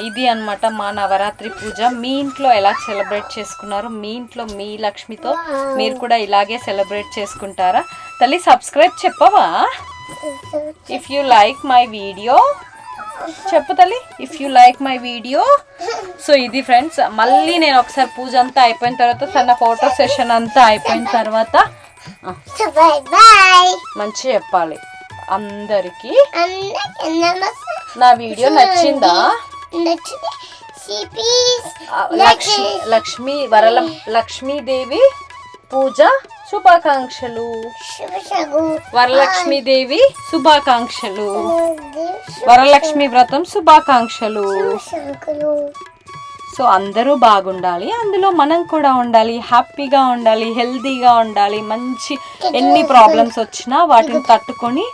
ఇది అన్నమాట మా నవరాత్రి పూజ. మీ ఇంట్లో ఎలా సెలబ్రేట్ చేసుకున్నారు? మీ ఇంట్లో మీ లక్ష్మితో మీరు కూడా ఇలాగే సెలబ్రేట్ చేసుకుంటారా? తల్లి సబ్స్క్రైబ్ చెప్పవా? If you like my video చెప్పు తల్లి, if you like my video. So ఇది ఫ్రెండ్స్, మళ్ళీ నేను ఒకసారి పూజ అంతా అయిపోయిన తర్వాత, తన ఫోటో సెషన్ అంతా అయిపోయిన తర్వాత మంచిగా చెప్పాలి. అందరికి అందరికీ నమస్తే. నా వీడియో నచ్చిందా? నచ్చితే లక్ష్మీదేవి పూజ శుభాకాంక్షలు. వరలక్ష్మీదేవి శుభాకాంక్షలు. వరలక్ష్మి వ్రతం శుభాకాంక్షలు. సో అందరూ బాగుండాలి, అందులో మనం కూడా ఉండాలి, హ్యాపీగా ఉండాలి, హెల్తీగా ఉండాలి, మంచి ఎన్ని ప్రాబ్లమ్స్ వచ్చినా వాటిని తట్టుకొని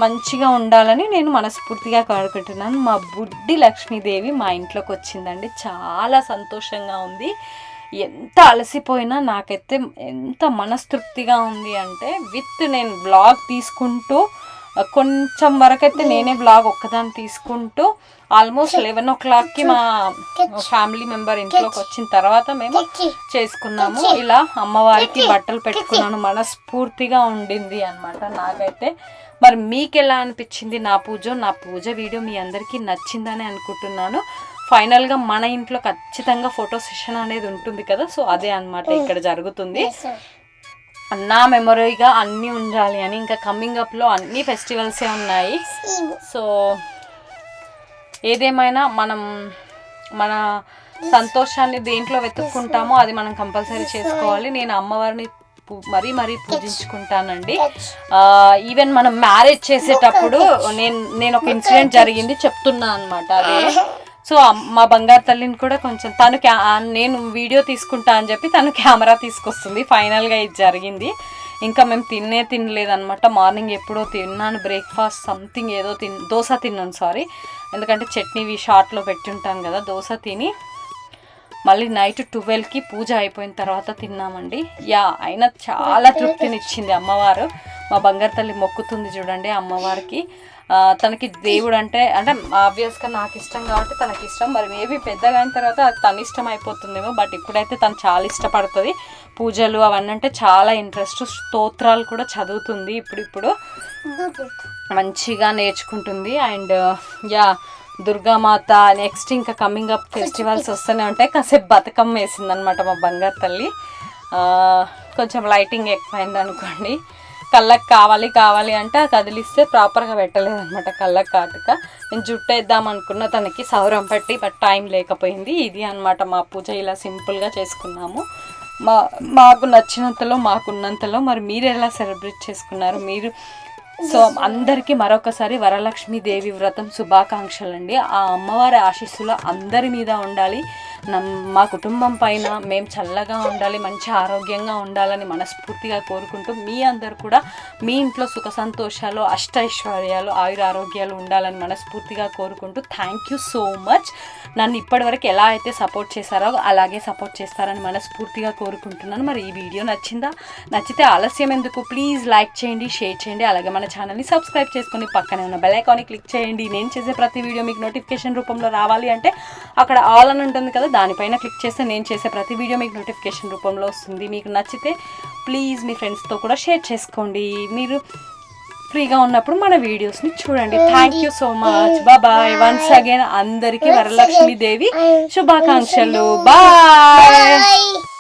మంచిగా ఉండాలని నేను మనస్ఫూర్తిగా కోరుకుంటున్నాను. మా బుడ్డి లక్ష్మీదేవి మా ఇంట్లోకి వచ్చిందండి. చాలా సంతోషంగా ఉంది. ఎంత అలసిపోయినా నాకైతే ఎంత మనస్తృప్తిగా ఉంది అంటే నేను వ్లాగ్ తీసుకుంటూ కొంచెం వరకైతే నేనే వ్లాగ్ ఒక్కదాన్ని తీసుకుంటూ ఆల్మోస్ట్ 11 o'clockకి మా ఫ్యామిలీ మెంబర్ ఇంట్లోకి వచ్చిన తర్వాత మేము చేసుకున్నాము. ఇలా అమ్మవారికి బట్టలు పెట్టుకున్నాను. మనస్ఫూర్తిగా ఉండింది అన్నమాట నాకైతే. మరి మీకు ఎలా అనిపించింది నా పూజ వీడియో మీ అందరికీ నచ్చిందని అనుకుంటున్నాను. ఫైనల్గా మన ఇంట్లో ఖచ్చితంగా ఫోటో సెషన్ అనేది ఉంటుంది కదా, సో అదే అన్నమాట ఇక్కడ జరుగుతుంది. నా మెమొరీగా అన్నీ ఉండాలి అని, ఇంకా కమింగ్ అప్లో అన్ని ఫెస్టివల్సే ఉన్నాయి. సో ఏదేమైనా మనం మన సంతోషాన్ని దేంట్లో వెతుక్కుంటామో అది మనం కంపల్సరీ చేసుకోవాలి. నేను అమ్మవారిని మరీ పూజించుకుంటానండి. ఈవెన్ మనం మ్యారేజ్ చేసేటప్పుడు నేను ఒక ఇన్సిడెంట్ జరిగింది చెప్తున్నా అనమాట. అదే సో మా బంగారు తల్లిని కూడా కొంచెం నేను వీడియో తీసుకుంటా అని చెప్పి తను కెమెరా తీసుకొస్తుంది. ఫైనల్గా ఇది జరిగింది. ఇంకా మేము తినలేదన్నమాట. మార్నింగ్ ఎప్పుడో తిన్నాను బ్రేక్ఫాస్ట్ సంథింగ్ ఏదో దోశ తిన్నాను, సారీ, ఎందుకంటే చట్నీవి షార్ట్లో పెట్టి ఉంటాను కదా. దోశ తిని మళ్ళీ నైట్ 12కి పూజ అయిపోయిన తర్వాత తిన్నామండి. అయినా చాలా తృప్తినిచ్చింది అమ్మవారు. మా బంగారు తల్లి మొక్కుతుంది చూడండి అమ్మవారికి. తనకి దేవుడు అంటే ఆబ్వియస్గా నాకు ఇష్టం కాబట్టి తనకి ఇష్టం. మరి మేబీ పెద్దగా అయిన తర్వాత తన ఇష్టం అయిపోతుందేమో, బట్ ఇప్పుడైతే తను చాలా ఇష్టపడుతుంది. పూజలు అవన్నీ అంటే చాలా ఇంట్రెస్ట్. స్తోత్రాలు కూడా చదువుతుంది ఇప్పుడు మంచిగా నేర్చుకుంటుంది. అండ్ దుర్గామాత నెక్స్ట్ ఇంకా కమింగ్ అప్ ఫెస్టివల్స్ వస్తూనే ఉంటాయి. కాసేపు బతుకమ్మ వేసిందనమాట మా బంగారు తల్లి. కొంచెం లైటింగ్ ఎక్కువైంది అనుకోండి. కళ్ళకి కావాలి అంటే కదిలిస్తే ప్రాపర్గా పెట్టలేదన్నమాట కళ్ళకి కాటుక. నేను జుట్టు వేద్దాం అనుకున్న తనకి సౌరం పెట్టి, బట్ టైం లేకపోయింది. ఇది అన్నమాట మా పూజ. ఇలా సింపుల్గా చేసుకున్నాము. మాకు నచ్చినంతలో మాకున్నంతలో. మరి మీరు ఎలా సెలబ్రేట్ చేసుకున్నారు మీరు? సో అందరికీ మరొకసారి వరలక్ష్మీదేవి వ్రతం శుభాకాంక్షలు అండి. ఆ అమ్మవారి ఆశీస్సులు అందరి మీద ఉండాలి. మా కుటుంబం పైన మేము చల్లగా ఉండాలి, మంచి ఆరోగ్యంగా ఉండాలని మనస్ఫూర్తిగా కోరుకుంటూ, మీ అందరు కూడా మీ ఇంట్లో సుఖ సంతోషాలు, అష్టైశ్వర్యాలు, ఆయురారోగ్యాలు ఉండాలని మనస్ఫూర్తిగా కోరుకుంటూ థ్యాంక్ యూ సో మచ్. నన్ను ఇప్పటివరకు ఎలా అయితే సపోర్ట్ చేశారో అలాగే సపోర్ట్ చేస్తారని మనస్ఫూర్తిగా కోరుకుంటున్నాను. మరి ఈ వీడియో నచ్చితే ఆలస్యం ఎందుకు, ప్లీజ్ లైక్ చేయండి, షేర్ చేయండి, అలాగే మన ఛానల్ని సబ్స్క్రైబ్ చేసుకొని పక్కనే ఉన్న బెల్ ఐకాన్ని క్లిక్ చేయండి. నేను చేసే ప్రతి వీడియో మీకు నోటిఫికేషన్ రూపంలో రావాలి అంటే అక్కడ ఆల్ అని ఉంటుంది కదా, దానిపైన క్లిక్ చేస్తే నేను చేసే ప్రతి వీడియో మీకు నోటిఫికేషన్ రూపంలో వస్తుంది. మీకు నచ్చితే ప్లీజ్ మీ ఫ్రెండ్స్తో కూడా షేర్ చేసుకోండి. మీరు ఫ్రీగా ఉన్నప్పుడు మన వీడియోస్ని చూడండి. Thank you so much. Bye. Once again అందరికీ వరలక్ష్మీదేవి శుభాకాంక్షలు. బాయ్.